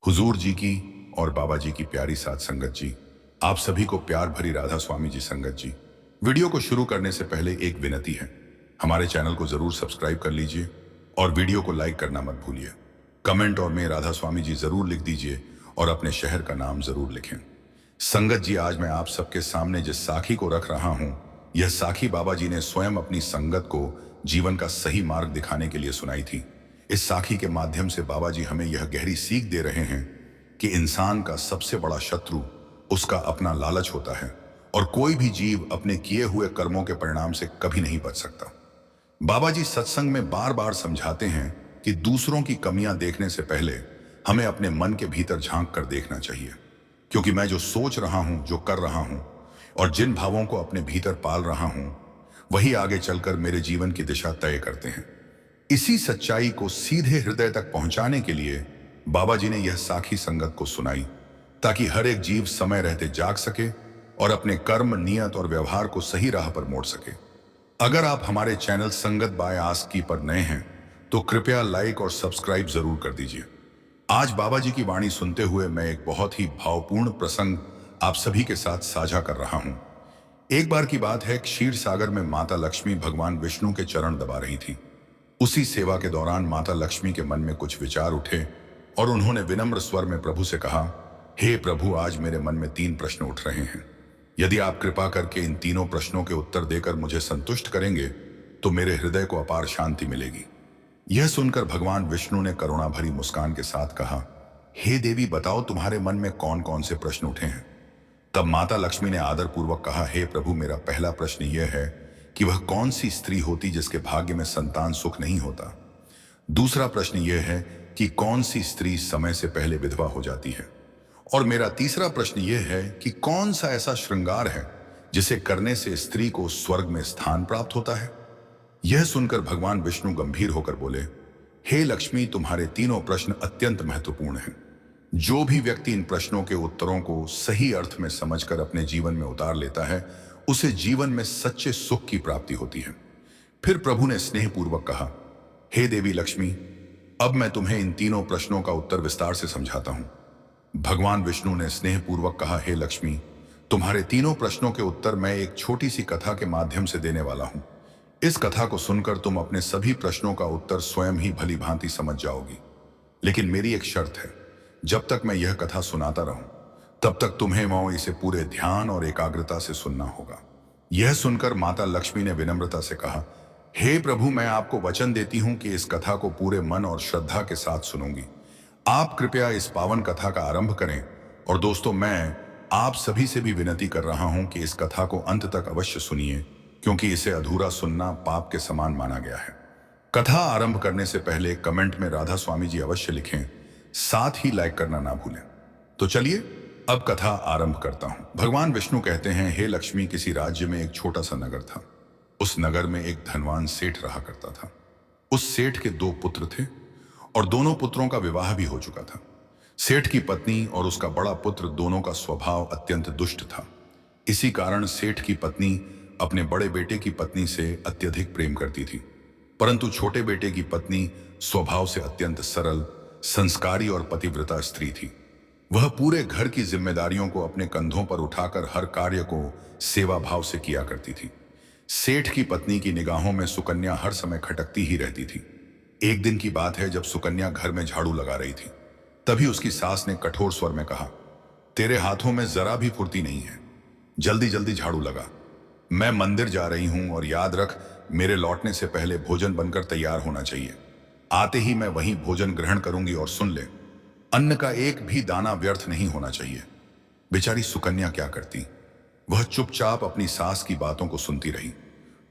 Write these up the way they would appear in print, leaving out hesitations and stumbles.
हुजूर जी की और बाबा जी की प्यारी साथ संगत जी, आप सभी को प्यार भरी राधा स्वामी जी संगत जी। वीडियो को शुरू करने से पहले एक विनती है, हमारे चैनल को जरूर सब्सक्राइब कर लीजिए और वीडियो को लाइक करना मत भूलिए। कमेंट और मैं राधा स्वामी जी जरूर लिख दीजिए और अपने शहर का नाम जरूर लिखें। संगत जी, आज मैं आप सबके सामने जिस साखी को रख रहा हूं, यह साखी बाबा जी ने स्वयं अपनी संगत को जीवन का सही मार्ग दिखाने के लिए सुनाई थी। इस साखी के माध्यम से बाबा जी हमें यह गहरी सीख दे रहे हैं कि इंसान का सबसे बड़ा शत्रु उसका अपना लालच होता है और कोई भी जीव अपने किए हुए कर्मों के परिणाम से कभी नहीं बच सकता। बाबा जी सत्संग में बार बार समझाते हैं कि दूसरों की कमियां देखने से पहले हमें अपने मन के भीतर झांक कर देखना चाहिए, क्योंकि मैं जो सोच रहा हूं, जो कर रहा हूं और जिन भावों को अपने भीतर पाल रहा हूं, वही आगे चलकर मेरे जीवन की दिशा तय करते हैं। इसी सच्चाई को सीधे हृदय तक पहुंचाने के लिए बाबा जी ने यह साखी संगत को सुनाई, ताकि हर एक जीव समय रहते जाग सके और अपने कर्म, नियत और व्यवहार को सही राह पर मोड़ सके। अगर आप हमारे चैनल संगत बाय आस्क की पर नए हैं तो कृपया लाइक और सब्सक्राइब जरूर कर दीजिए। आज बाबा जी की वाणी सुनते हुए मैं एक बहुत ही भावपूर्ण प्रसंग आप सभी के साथ साझा कर रहा हूं। एक बार की बात है, क्षीर सागर में माता लक्ष्मी भगवान विष्णु के चरण दबा रही थी। उसी सेवा के दौरान माता लक्ष्मी के मन में कुछ विचार उठे और उन्होंने विनम्र स्वर में प्रभु से कहा, हे प्रभु, आज मेरे मन में 3 प्रश्न उठ रहे हैं। यदि आप कृपा करके इन तीनों प्रश्नों के उत्तर देकर मुझे संतुष्ट करेंगे तो मेरे हृदय को अपार शांति मिलेगी। यह सुनकर भगवान विष्णु ने करुणा भरी मुस्कान के साथ कहा, हे देवी, बताओ तुम्हारे मन में कौन कौन से प्रश्न उठे हैं। तब माता लक्ष्मी ने आदरपूर्वक कहा, हे प्रभु, मेरा पहला प्रश्न यह है कि वह कौन सी स्त्री होती जिसके भाग्य में संतान सुख नहीं होता। दूसरा प्रश्न यह है कि कौन सी स्त्री समय से पहले विधवा हो जाती है। और मेरा तीसरा प्रश्न यह है कि कौन सा ऐसा श्रृंगार है जिसे करने से स्त्री को स्वर्ग में स्थान प्राप्त होता है। यह सुनकर भगवान विष्णु गंभीर होकर बोले, हे लक्ष्मी, तुम्हारे तीनों प्रश्न अत्यंत महत्वपूर्ण हैं। जो भी व्यक्ति इन प्रश्नों के उत्तरों को सही अर्थ में समझकर अपने जीवन में उतार लेता है, उसे जीवन में सच्चे सुख की प्राप्ति होती है। फिर प्रभु ने स्नेहपूर्वक कहा, हे देवी लक्ष्मी, अब मैं तुम्हें इन तीनों प्रश्नों का उत्तर विस्तार से समझाता हूं। भगवान विष्णु ने स्नेहपूर्वक कहा, हे लक्ष्मी, तुम्हारे तीनों प्रश्नों के उत्तर मैं एक छोटी सी कथा के माध्यम से देने वाला हूं। इस कथा को सुनकर तुम अपने सभी प्रश्नों का उत्तर स्वयं ही भली भांति समझ जाओगी। लेकिन मेरी एक शर्त है, जब तक मैं यह कथा सुनाता रहूं तब तक तुम्हें वहां इसे पूरे ध्यान और एकाग्रता से सुनना होगा। यह सुनकर माता लक्ष्मी ने विनम्रता से कहा, हे प्रभु, मैं आपको वचन देती हूं कि इस कथा को पूरे मन और श्रद्धा के साथ सुनूंगी। आप कृपया इस पावन कथा का आरंभ करें। और दोस्तों, मैं आप सभी से भी विनती कर रहा हूं कि इस कथा को अंत तक अवश्य सुनिए, क्योंकि इसे अधूरा सुनना पाप के समान माना गया है। कथा आरंभ करने से पहले कमेंट में राधा स्वामी जी अवश्य लिखें, साथ ही लाइक करना ना भूलें। तो चलिए अब कथा आरंभ करता हूं। भगवान विष्णु कहते हैं, हे लक्ष्मी, किसी राज्य में एक छोटा सा नगर था। उस नगर में एक धनवान सेठ रहा करता था। उस सेठ के 2 पुत्र थे और दोनों पुत्रों का विवाह भी हो चुका था। सेठ की पत्नी और उसका बड़ा पुत्र दोनों का स्वभाव अत्यंत दुष्ट था। इसी कारण सेठ की पत्नी अपने बड़े बेटे की पत्नी से अत्यधिक प्रेम करती थी, परंतु छोटे बेटे की पत्नी स्वभाव से अत्यंत सरल, संस्कारी और पतिव्रता स्त्री थी। वह पूरे घर की जिम्मेदारियों को अपने कंधों पर उठाकर हर कार्य को सेवा भाव से किया करती थी। सेठ की पत्नी की निगाहों में सुकन्या हर समय खटकती ही रहती थी। एक दिन की बात है, जब सुकन्या घर में झाड़ू लगा रही थी, तभी उसकी सास ने कठोर स्वर में कहा, तेरे हाथों में जरा भी फुर्ती नहीं है, जल्दी जल्दी झाड़ू लगा। मैं मंदिर जा रही हूं और याद रख, मेरे लौटने से पहले भोजन बनकर तैयार होना चाहिए। आते ही मैं वहीं भोजन ग्रहण करूंगी और सुन ले, अन्न का एक भी दाना व्यर्थ नहीं होना चाहिए। बेचारी सुकन्या क्या करती, वह चुपचाप अपनी सास की बातों को सुनती रही।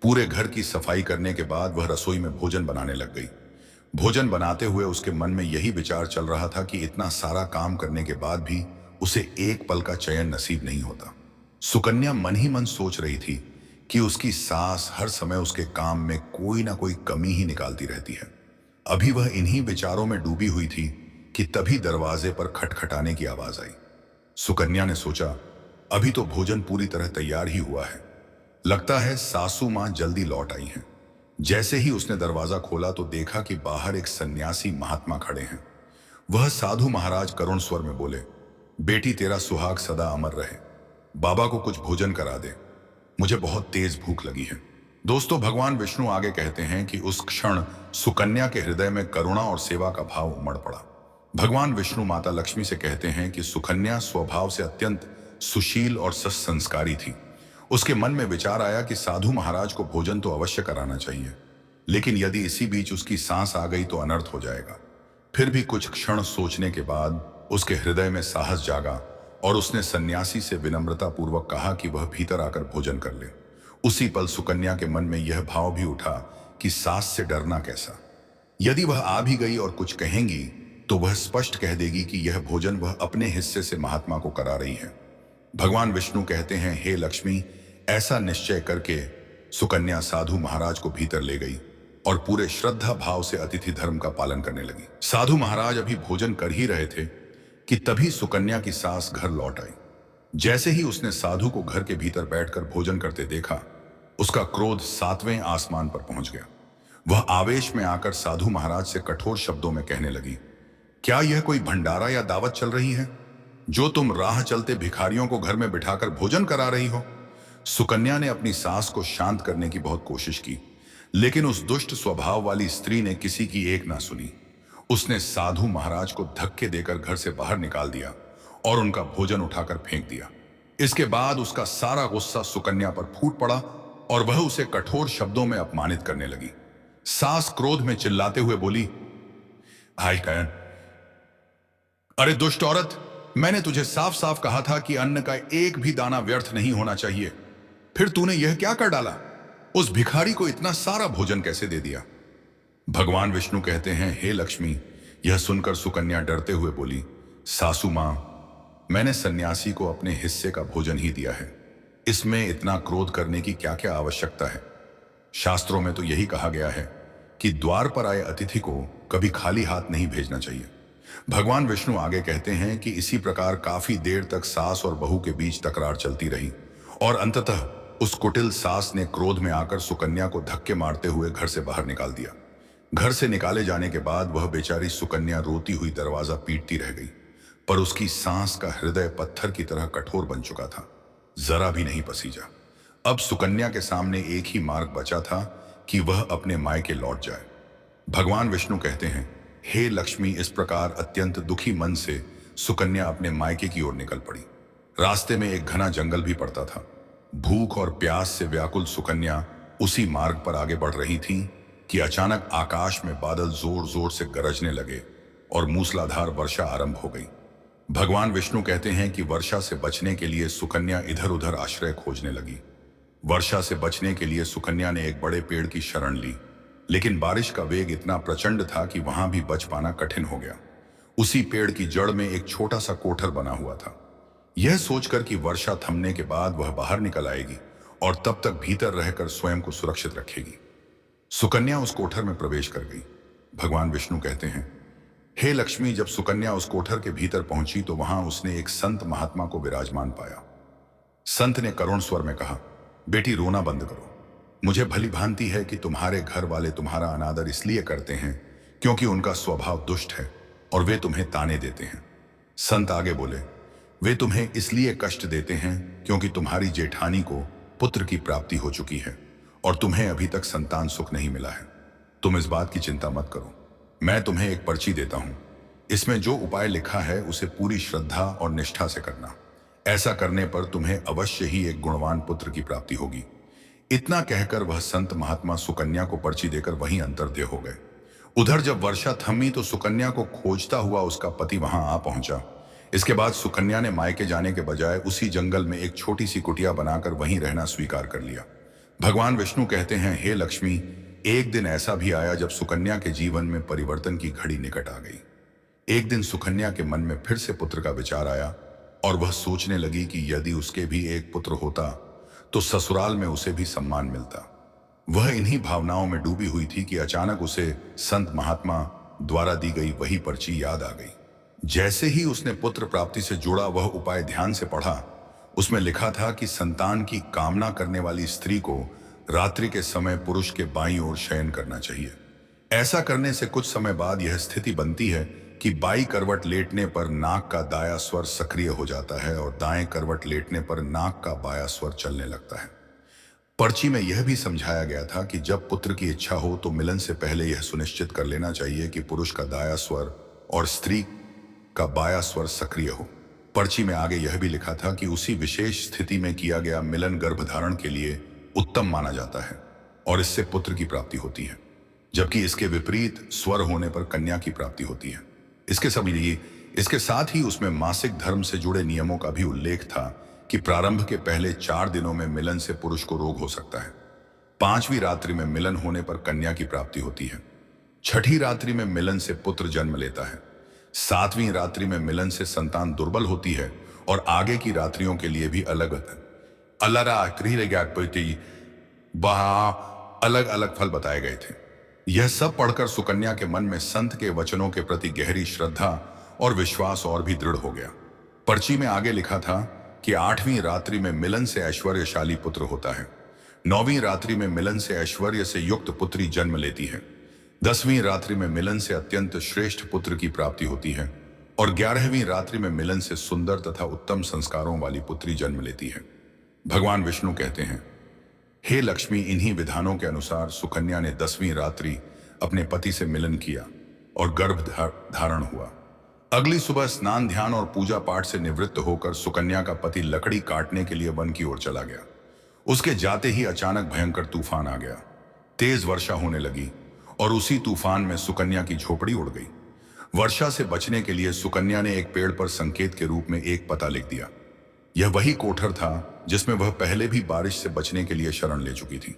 पूरे घर की सफाई करने के बाद वह रसोई में भोजन बनाने लग गई। भोजन बनाते हुए उसके मन में यही विचार चल रहा था कि इतना सारा काम करने के बाद भी उसे एक पल का चैन नसीब नहीं होता। सुकन्या मन ही मन सोच रही थी कि उसकी सास हर समय उसके काम में कोई ना कोई कमी ही निकालती रहती है। अभी वह इन्हीं विचारों में डूबी हुई थी कि तभी दरवाजे पर खटखटाने की आवाज आई। सुकन्या ने सोचा, अभी तो भोजन पूरी तरह तैयार ही हुआ है, लगता है सासू मां जल्दी लौट आई हैं। जैसे ही उसने दरवाजा खोला तो देखा कि बाहर एक सन्यासी महात्मा खड़े हैं। वह साधु महाराज करुण स्वर में बोले, बेटी तेरा सुहाग सदा अमर रहे, बाबा को कुछ भोजन करा दे, मुझे बहुत तेज भूख लगी है। दोस्तों, भगवान विष्णु आगे कहते हैं कि उस क्षण सुकन्या के हृदय में करुणा और सेवा का भाव उमड़ पड़ा। भगवान विष्णु माता लक्ष्मी से कहते हैं कि सुकन्या स्वभाव से अत्यंत सुशील और सत्संस्कारी थी। उसके मन में विचार आया कि साधु महाराज को भोजन तो अवश्य कराना चाहिए, लेकिन यदि इसी बीच उसकी सांस आ गई तो अनर्थ हो जाएगा। फिर भी कुछ क्षण सोचने के बाद उसके हृदय में साहस जागा और उसने सन्यासी से विनम्रता पूर्वक कहा कि वह भीतर आकर भोजन कर ले। उसी पल सुकन्या के मन में यह भाव भी उठा कि सास से डरना कैसा। यदि वह आ भी गई और कुछ कहेंगी तो वह स्पष्ट कह देगी कि यह भोजन वह अपने हिस्से से महात्मा को करा रही है। भगवान विष्णु कहते हैं, हे लक्ष्मी, ऐसा निश्चय करके सुकन्या साधु महाराज को भीतर ले गई और पूरे श्रद्धा भाव से अतिथि धर्म का पालन करने लगी। साधु महाराज अभी भोजन कर ही रहे थे कि तभी सुकन्या की सास घर लौट आई। जैसे ही उसने साधु को घर के भीतर बैठकर भोजन करते देखा, उसका क्रोध 7वें आसमान पर पहुंच गया। वह आवेश में आकर साधु महाराज से कठोर शब्दों में कहने लगी, क्या यह कोई भंडारा या दावत चल रही है जो तुम राह चलते भिखारियों को घर में बिठाकर भोजन करा रही हो? सुकन्या ने अपनी सास को शांत करने की बहुत कोशिश की, लेकिन उस दुष्ट स्वभाव वाली स्त्री ने किसी की एक ना सुनी। उसने साधु महाराज को धक्के देकर घर से बाहर निकाल दिया और उनका भोजन उठाकर फेंक दिया। इसके बाद उसका सारा गुस्सा सुकन्या पर फूट पड़ा और वह उसे कठोर शब्दों में अपमानित करने लगी। सास क्रोध में चिल्लाते हुए बोली, हाय कहन, अरे दुष्ट औरत, मैंने तुझे साफ साफ कहा था कि अन्न का एक भी दाना व्यर्थ नहीं होना चाहिए, फिर तूने यह क्या कर डाला? उस भिखारी को इतना सारा भोजन कैसे दे दिया? भगवान विष्णु कहते हैं, हे लक्ष्मी, यह सुनकर सुकन्या डरते हुए बोली, सासू मां, मैंने सन्यासी को अपने हिस्से का भोजन ही दिया है, इसमें इतना क्रोध करने की क्या क्या आवश्यकता है? शास्त्रों में तो यही कहा गया है कि द्वार पर आए अतिथि को कभी खाली हाथ नहीं भेजना चाहिए। भगवान विष्णु आगे कहते हैं कि इसी प्रकार काफी देर तक सास और बहू के बीच तकरार चलती रही और अंततः उस कुटिल सास ने क्रोध में आकर सुकन्या को धक्के मारते हुए घर से बाहर निकाल दिया। घर से निकाले जाने के बाद वह बेचारी सुकन्या रोती हुई दरवाजा पीटती रह गई, पर उसकी सांस का हृदय पत्थर की तरह कठोर बन चुका था, जरा भी नहीं पसीजा। अब सुकन्या के सामने एक ही मार्ग बचा था कि वह अपने मायके लौट जाए। भगवान विष्णु कहते हैं, हे लक्ष्मी, इस प्रकार अत्यंत दुखी मन से सुकन्या अपने मायके की ओर निकल पड़ी। रास्ते में एक घना जंगल भी पड़ता था। भूख और प्यास से व्याकुल सुकन्या उसी मार्ग पर आगे बढ़ रही थी कि अचानक आकाश में बादल जोर जोर से गरजने लगे और मूसलाधार वर्षा आरंभ हो गई। भगवान विष्णु कहते हैं कि वर्षा से बचने के लिए सुकन्या इधर उधर आश्रय खोजने लगी। वर्षा से बचने के लिए सुकन्या ने एक बड़े पेड़ की शरण ली, लेकिन बारिश का वेग इतना प्रचंड था कि वहां भी बच पाना कठिन हो गया। उसी पेड़ की जड़ में एक छोटा सा कोठर बना हुआ था। यह सोचकर कि वर्षा थमने के बाद वह बाहर निकल आएगी और तब तक भीतर रहकर स्वयं को सुरक्षित रखेगी, सुकन्या उस कोठर में प्रवेश कर गई। भगवान विष्णु कहते हैं, हे लक्ष्मी, जब सुकन्या उस कोठर के भीतर पहुंची तो वहां उसने एक संत महात्मा को विराजमान पाया। संत ने करुण स्वर में कहा, बेटी रोना बंद करो। मुझे भली भांति है कि तुम्हारे घर वाले तुम्हारा अनादर इसलिए करते हैं क्योंकि उनका स्वभाव दुष्ट है और वे तुम्हें ताने देते हैं। संत आगे बोले, वे तुम्हें इसलिए कष्ट देते हैं क्योंकि तुम्हारी जेठानी को पुत्र की प्राप्ति हो चुकी है और तुम्हें अभी तक संतान सुख नहीं मिला है। तुम इस बात की चिंता मत करो, मैं तुम्हें एक पर्ची देता हूं। इसमें जो उपाय लिखा है उसे पूरी श्रद्धा और निष्ठा से करना। ऐसा करने पर तुम्हें अवश्य ही एक गुणवान पुत्र की प्राप्ति होगी। इतना कहकर वह संत महात्मा सुकन्या को पर्ची देकर वहीं अंतर्ध्य हो गए। उधर जब वर्षा थमी तो सुकन्या को खोजता हुआ उसका पति वहां आ पहुंचा। इसके बाद सुकन्या ने मायके जाने के बजाय उसी जंगल में एक छोटी सी कुटिया बनाकर वहीं रहना स्वीकार कर लिया। भगवान विष्णु कहते हैं, हे लक्ष्मी, एक दिन ऐसा भी आया जब सुकन्या के जीवन में परिवर्तन की घड़ी निकट आ गई। एक दिन सुकन्या के मन में फिर से पुत्र का विचार आया और वह सोचने लगी कि यदि उसके भी एक पुत्र होता तो ससुराल में उसे भी सम्मान मिलता। वह इन्हीं भावनाओं में डूबी हुई थी कि अचानक उसे संत महात्मा द्वारा दी गई वही पर्ची याद आ गई। जैसे ही उसने पुत्र प्राप्ति से जुड़ा वह उपाय ध्यान से पढ़ा, उसमें लिखा था कि संतान की कामना करने वाली स्त्री को रात्रि के समय पुरुष के बाईं ओर शयन करना चाहिए। ऐसा करने से कुछ समय बाद यह स्थिति बनती है कि बाई करवट लेटने पर नाक का दाया स्वर सक्रिय हो जाता है और दाएं करवट लेटने पर नाक का बाया स्वर चलने लगता है। पर्ची में यह भी समझाया गया था कि जब पुत्र की इच्छा हो तो मिलन से पहले यह सुनिश्चित कर लेना चाहिए कि पुरुष का दाया स्वर और स्त्री का बाया स्वर सक्रिय हो। पर्ची में आगे यह भी लिखा था कि उसी विशेष स्थिति में किया गया मिलन गर्भधारण के लिए उत्तम माना जाता है और इससे पुत्र की प्राप्ति होती है, जबकि इसके विपरीत स्वर होने पर कन्या की प्राप्ति होती है। इसके साथ ही उसमें मासिक धर्म से जुड़े नियमों का भी उल्लेख था कि प्रारंभ के पहले 4 दिनों में मिलन से पुरुष को रोग हो सकता है। 5वीं रात्रि में मिलन होने पर कन्या की प्राप्ति होती है। 6ठी रात्रि में मिलन से पुत्र जन्म लेता है। 7वीं रात्रि में मिलन से संतान दुर्बल होती है और आगे की रात्रियों के लिए भी अलग अलग फल बताए गए थे। यह सब पढ़कर सुकन्या के मन में संत के वचनों के प्रति गहरी श्रद्धा और विश्वास और भी दृढ़ हो गया। पर्ची में आगे लिखा था कि 8वीं रात्रि में मिलन से ऐश्वर्यशाली पुत्र होता है। 9वीं रात्रि में मिलन से ऐश्वर्य से युक्त पुत्री जन्म लेती है। 10वीं रात्रि में मिलन से अत्यंत श्रेष्ठ पुत्र की प्राप्ति होती है और 11वीं रात्रि में मिलन से सुंदर तथा उत्तम संस्कारों वाली पुत्री जन्म लेती है। भगवान विष्णु कहते हैं, हे लक्ष्मी, इन्हीं विधानों के अनुसार सुकन्या ने 10वीं रात्रि अपने पति से मिलन किया और गर्भ धारण हुआ। अगली सुबह स्नान, ध्यान और पूजा पाठ से निवृत्त होकर सुकन्या का पति लकड़ी काटने के लिए वन की ओर चला गया। उसके जाते ही अचानक भयंकर तूफान आ गया। तेज वर्षा होने लगी और उसी तूफान में सुकन्या की झोपड़ी उड़ गई। वर्षा से बचने के लिए सुकन्या ने एक पेड़ पर संकेत के रूप में एक पता लिख दिया। यह वही कोठर था जिसमें वह पहले भी बारिश से बचने के लिए शरण ले चुकी थी।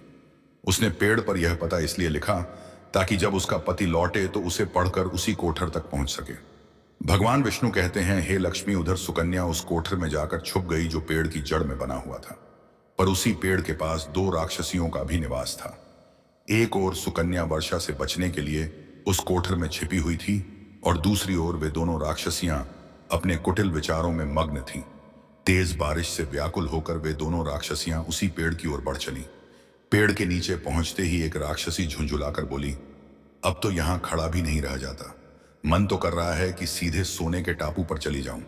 उसने पेड़ पर यह पता इसलिए लिखा ताकि जब उसका पति लौटे तो उसे पढ़कर उसी कोठर तक पहुंच सके। भगवान विष्णु कहते हैं, हे लक्ष्मी, उधर सुकन्या उस कोठर में जाकर छुप गई जो पेड़ की जड़ में बना हुआ था। पर उसी पेड़ के पास 2 राक्षसियों का भी निवास था। एक ओर सुकन्या वर्षा से बचने के लिए उस कोठर में छिपी हुई थी और दूसरी ओर वे दोनों राक्षसियां अपने कुटिल विचारों में मग्न थीं। तेज बारिश से व्याकुल होकर वे दोनों राक्षसियां उसी पेड़ की ओर बढ़ चली। पेड़ के नीचे पहुंचते ही एक राक्षसी झुंझुलाकर बोली, अब तो यहां खड़ा भी नहीं रह जाता, मन तो कर रहा है कि सीधे सोने के टापू पर चली जाऊं।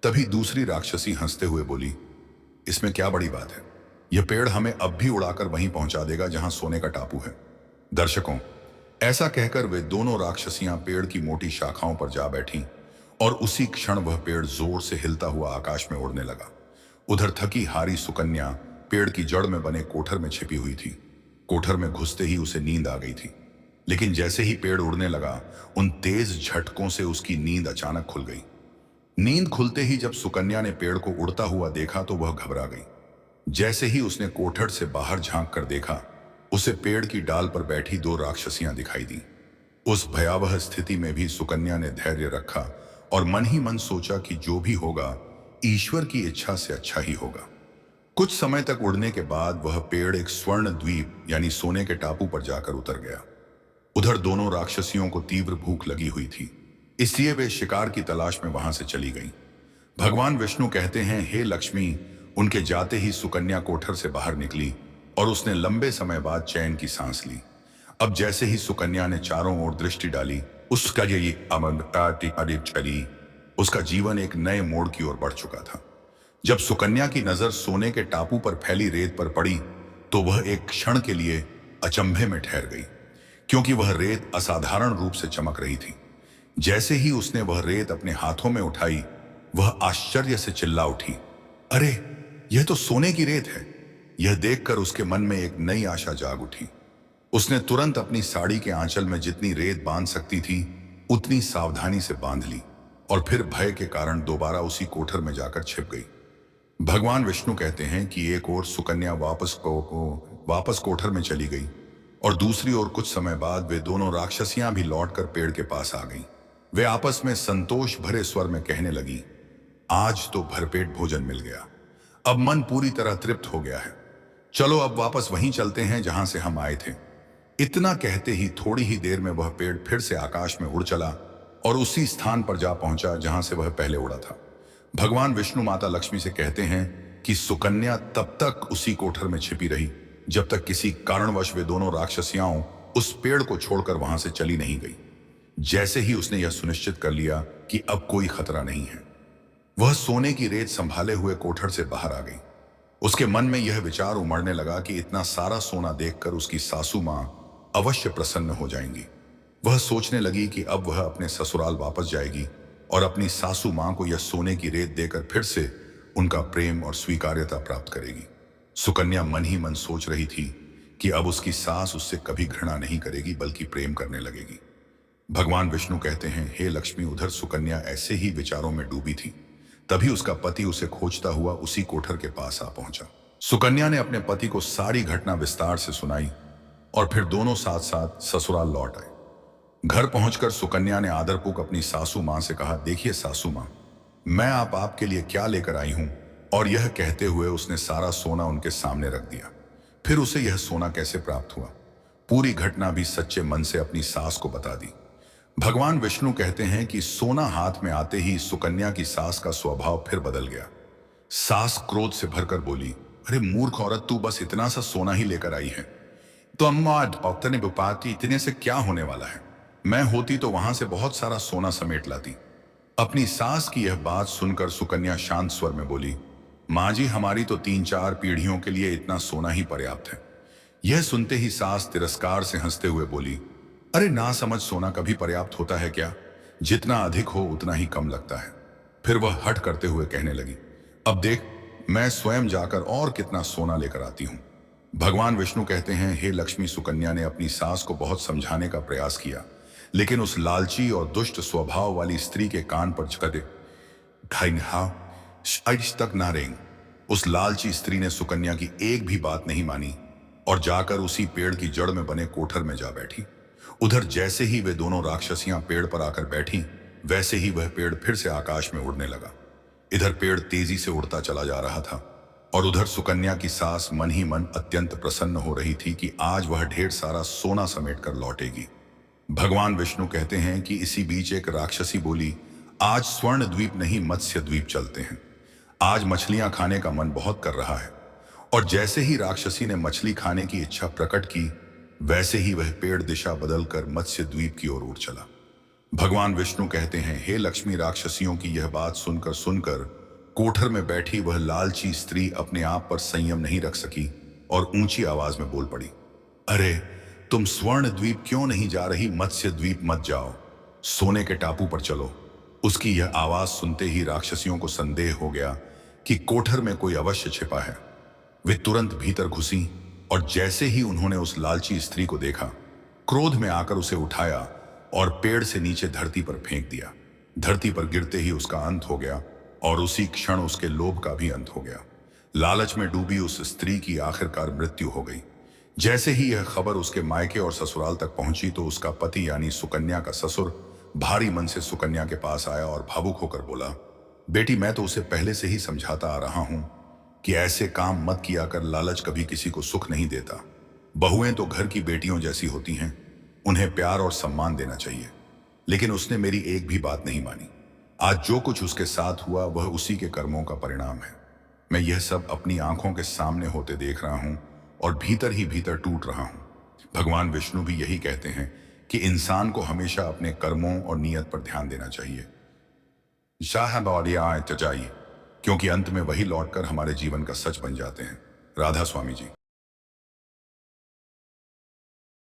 तभी दूसरी राक्षसी हंसते हुए बोली, इसमें क्या बड़ी बात है, यह पेड़ हमें अब भी उड़ाकर वहीं पहुंचा देगा जहां सोने का टापू है। दर्शकों, ऐसा कहकर वे दोनों राक्षसियां पेड़ की मोटी शाखाओं पर जा बैठी और उसी क्षण वह पेड़ जोर से हिलता हुआ आकाश में उड़ने लगा। उधर थकी हारी सुकन्या पेड़ की जड़ में बने कोठर में छिपी हुई थी। कोठर में घुसते ही उसे नींद आ गई थी, लेकिन जैसे ही पेड़ उड़ने लगा, उन तेज झटकों से उसकी नींद अचानक खुल गई। नींद खुलते ही जब सुकन्या ने पेड़ को उड़ता हुआ देखा तो वह घबरा गई। जैसे ही उसने कोठर से बाहर झांक कर देखा, उसे पेड़ की डाल पर बैठी 2 राक्षसियां दिखाई दी। उस भयावह स्थिति में भी सुकन्या ने धैर्य रखा और मन ही मन सोचा कि जो भी होगा ईश्वर की इच्छा से अच्छा ही होगा। कुछ समय तक उड़ने के बाद वह पेड़ एक स्वर्ण द्वीप यानी सोने के टापू पर जाकर उतर गया। उधर दोनों राक्षसियों को तीव्र भूख लगी हुई थी, इसलिए वे शिकार की तलाश में वहां से चली गईं। भगवान विष्णु कहते हैं, हे लक्ष्मी, उनके जाते ही सुकन्या कोठर से बाहर निकली और उसने लंबे समय बाद चैन की सांस ली। अब जैसे ही सुकन्या ने चारों ओर दृष्टि डाली, उसका जीवन एक नए मोड़ की ओर बढ़ चुका था। जब सुकन्या की नजर सोने के टापू पर फैली रेत पर पड़ी तो वह एक क्षण के लिए अचंभे में ठहर गई, क्योंकि वह रेत असाधारण रूप से चमक रही थी। जैसे ही उसने वह रेत अपने हाथों में उठाई, वह आश्चर्य से चिल्ला उठी, अरे, यह तो सोने की रेत है। यह देखकर उसके मन में एक नई आशा जाग उठी। उसने तुरंत अपनी साड़ी के आंचल में जितनी रेत बांध सकती थी उतनी सावधानी से बांध ली और फिर भय के कारण दोबारा उसी कोठर में जाकर छिप गई। भगवान विष्णु कहते हैं कि एक ओर सुकन्या वापस कोठर में चली गई और दूसरी ओर कुछ समय बाद वे दोनों राक्षसियां भी लौटकर पेड़ के पास आ गईं। वे आपस में संतोष भरे स्वर में कहने लगी, आज तो भरपेट भोजन मिल गया, अब मन पूरी तरह तृप्त हो गया है। चलो अब वापस वहीं चलते हैं जहां से हम आए थे। इतना कहते ही थोड़ी ही देर में वह पेड़ फिर से आकाश में उड़ चला और उसी स्थान पर जा पहुंचा जहां से वह पहले उड़ा था। भगवान विष्णु माता लक्ष्मी से कहते हैं कि सुकन्या तब तक उसी कोठर में छिपी रही जब तक किसी कारणवश वे दोनों राक्षसियां उस पेड़ को छोड़कर वहां से चली नहीं गई। जैसे ही उसने यह सुनिश्चित कर लिया कि अब कोई खतरा नहीं है, वह सोने की रेत संभाले हुए कोठर से बाहर आ गई। उसके मन में यह विचार उमड़ने लगा कि इतना सारा सोना देखकर उसकी सासू मां अवश्य प्रसन्न हो जाएंगी। वह सोचने लगी कि अब वह अपने ससुराल वापस जाएगी और अपनी सासू मां को यह सोने की रेत देकर फिर से उनका प्रेम और स्वीकार्यता प्राप्त करेगी। सुकन्या मन ही मन सोच रही थी कि अब उसकी सास उससे कभी घृणा नहीं करेगी बल्कि प्रेम करने लगेगी। भगवान विष्णु कहते हैं, हे लक्ष्मी। उधर सुकन्या ऐसे ही विचारों में डूबी थी, तभी उसका पति उसे खोजता हुआ उसी कोठर के पास आ पहुंचा। सुकन्या ने अपने पति को सारी घटना विस्तार से सुनाई और फिर दोनों साथ साथ ससुराल लौट आए। घर पहुंचकर सुकन्या ने आदरपूर्वक अपनी सासू मां से कहा, देखिए सासू मां, मैं आपके लिए क्या लेकर आई हूं। और यह कहते हुए उसने सारा सोना उनके सामने रख दिया। फिर उसे यह सोना कैसे प्राप्त हुआ, पूरी घटना भी सच्चे मन से अपनी सास को बता दी। भगवान विष्णु कहते हैं कि सोना हाथ में आते ही सुकन्या की सास का स्वभाव फिर बदल गया। सास क्रोध से भरकर बोली, अरे मूर्ख औरत, तू बस इतना सा सोना ही लेकर आई है, तो अम्मा डॉक्टर ने बताती इतने से क्या होने वाला है। मैं होती तो वहां से बहुत सारा सोना समेट लाती। अपनी सास की यह बात सुनकर सुकन्या शांत स्वर में बोली, माँ जी, हमारी तो 3-4 पीढ़ियों के लिए इतना सोना ही पर्याप्त है। यह सुनते ही सास तिरस्कार से हंसते हुए बोली, अरे ना समझ, सोना कभी पर्याप्त होता है क्या? जितना अधिक हो उतना ही कम लगता है। फिर वह हट करते हुए कहने लगी, अब देख, मैं स्वयं जाकर और कितना सोना लेकर आती हूं। भगवान विष्णु कहते हैं, हे लक्ष्मी। सुकन्या ने अपनी सास को बहुत समझाने का प्रयास किया, लेकिन उस लालची और दुष्ट स्वभाव वाली स्त्री के कान पर झकते आज तक ना रेंग। उस लालची स्त्री ने सुकन्या की एक भी बात नहीं मानी और जाकर उसी पेड़ की जड़ में बने कोठर में जा बैठी। उधर जैसे ही वे दोनों राक्षसियां पेड़ पर आकर बैठी, वैसे ही वह पेड़ फिर से आकाश में उड़ने लगा। इधर पेड़ तेजी से उड़ता चला जा रहा था और उधर सुकन्या की सास मन ही मन अत्यंत प्रसन्न हो रही थी कि आज वह ढेर सारा सोना समेट कर लौटेगी। भगवान विष्णु कहते हैं कि इसी बीच एक राक्षसी बोली, आज स्वर्ण द्वीप नहीं मत्स्य द्वीप चलते हैं। आज मछलियां खाने का मन बहुत कर रहा है। और जैसे ही राक्षसी ने मछली खाने की इच्छा प्रकट की, वैसे ही वह पेड़ दिशा बदलकर मत्स्य द्वीप की ओर उड़ चला। भगवान विष्णु कहते हैं, हे लक्ष्मी। राक्षसियों की यह बात सुनकर कोठर में बैठी वह लालची स्त्री अपने आप पर संयम नहीं रख सकी और ऊंची आवाज में बोल पड़ी, अरे तुम स्वर्ण द्वीप क्यों नहीं जा रही? मत्स्य द्वीप मत जाओ, सोने के टापू पर चलो। उसकी यह आवाज सुनते ही राक्षसियों को संदेह हो गया कि कोठर में कोई अवश्य छिपा है। वे तुरंत भीतर घुसी और जैसे ही उन्होंने उस लालची स्त्री को देखा, क्रोध में आकर उसे उठाया और पेड़ से नीचे धरती पर फेंक दिया। धरती पर गिरते ही उसका अंत हो गया और उसी क्षण उसके लोभ का भी अंत हो गया। लालच में डूबी उस स्त्री की आखिरकार मृत्यु हो गई। जैसे ही यह खबर उसके मायके और ससुराल तक पहुंची तो उसका पति यानी सुकन्या का ससुर भारी मन से सुकन्या के पास आया और भावुक होकर बोला, बेटी, मैं तो उसे पहले से ही समझाता आ रहा हूं कि ऐसे काम मत किया कर। लालच कभी किसी को सुख नहीं देता। बहुएं तो घर की बेटियों जैसी होती हैं, उन्हें प्यार और सम्मान देना चाहिए। लेकिन उसने मेरी एक भी बात नहीं मानी। आज जो कुछ उसके साथ हुआ वह उसी के कर्मों का परिणाम है। मैं यह सब अपनी आंखों के सामने होते देख रहा हूं और भीतर ही भीतर टूट रहा हूं। भगवान विष्णु भी यही कहते हैं कि इंसान को हमेशा अपने कर्मों और नियत पर ध्यान देना चाहिए, क्योंकि अंत में वही लौटकर हमारे जीवन का सच बन जाते हैं। राधा स्वामी जी।